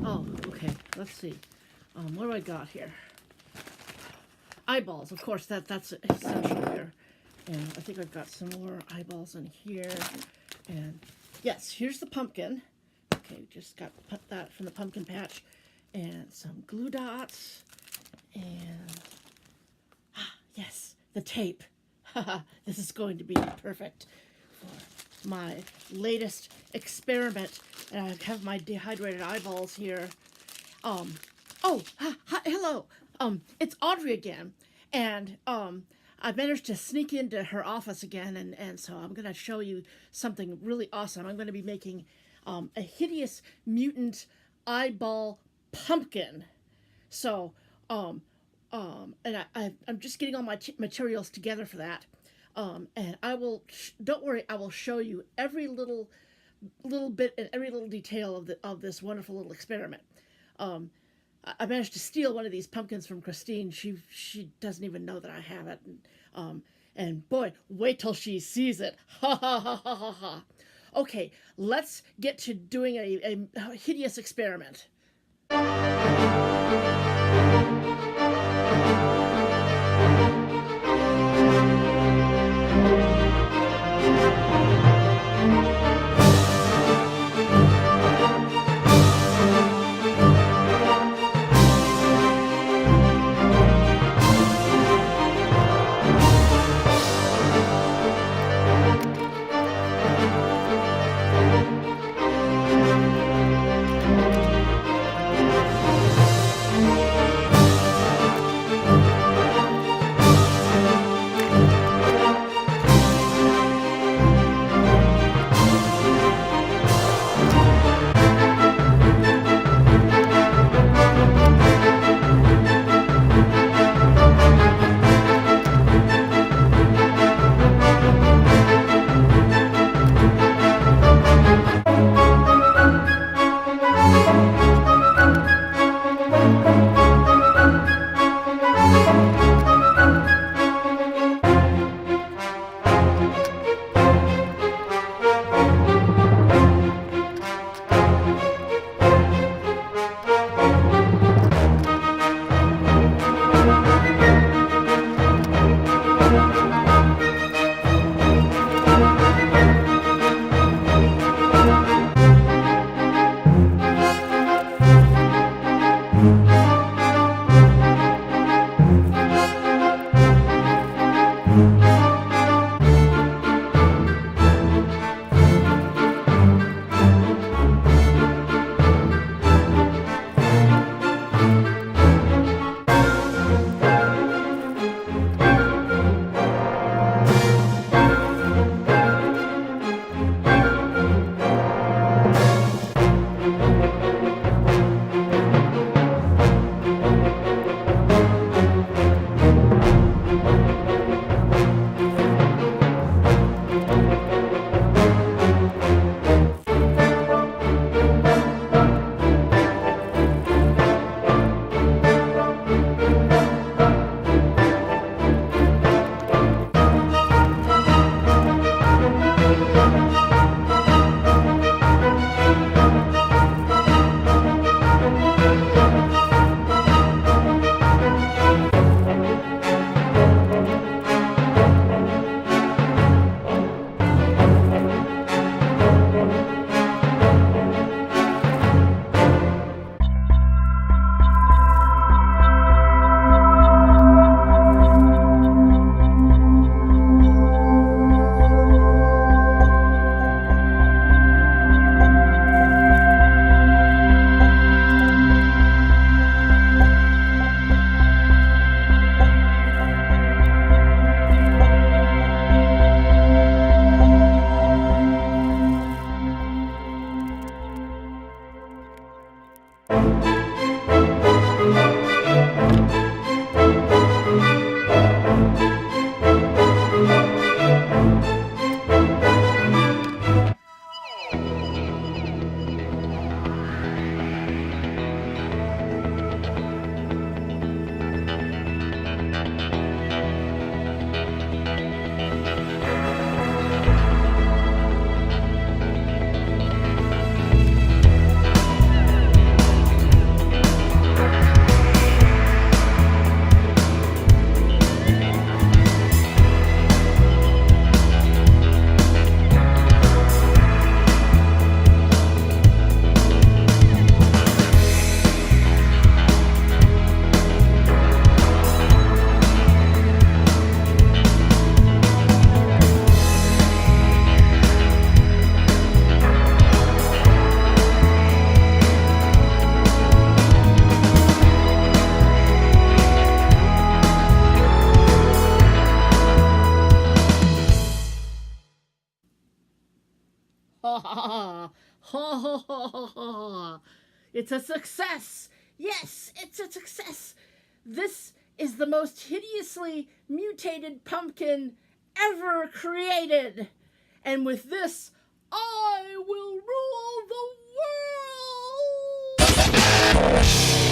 Oh, okay. Let's see. What do I got here? Eyeballs, of course. That's essential here. And I think I've got some more eyeballs in here. And yes, here's the pumpkin. Okay, just got put that from the pumpkin patch. And some glue dots. And yes, the tape. This is going to be perfect for my latest experiment. And I have my dehydrated eyeballs here. Hello. It's Audrey again. And I managed to sneak into her office again, and so I'm going to show you something really awesome. I'm going to be making a hideous mutant eyeball pumpkin. So, and I'm just getting all my materials together for that. And I will, don't worry, I will show you every little bit and every little detail of this wonderful little experiment. I managed to steal one of these pumpkins from Christine. She doesn't even know that I have it. And boy, wait till she sees it. Ha ha ha ha ha ha. Okay, let's get to doing a hideous experiment. It's a success. Yes, it's a success. This is the most hideously mutated pumpkin ever created. And with this, I will rule the world!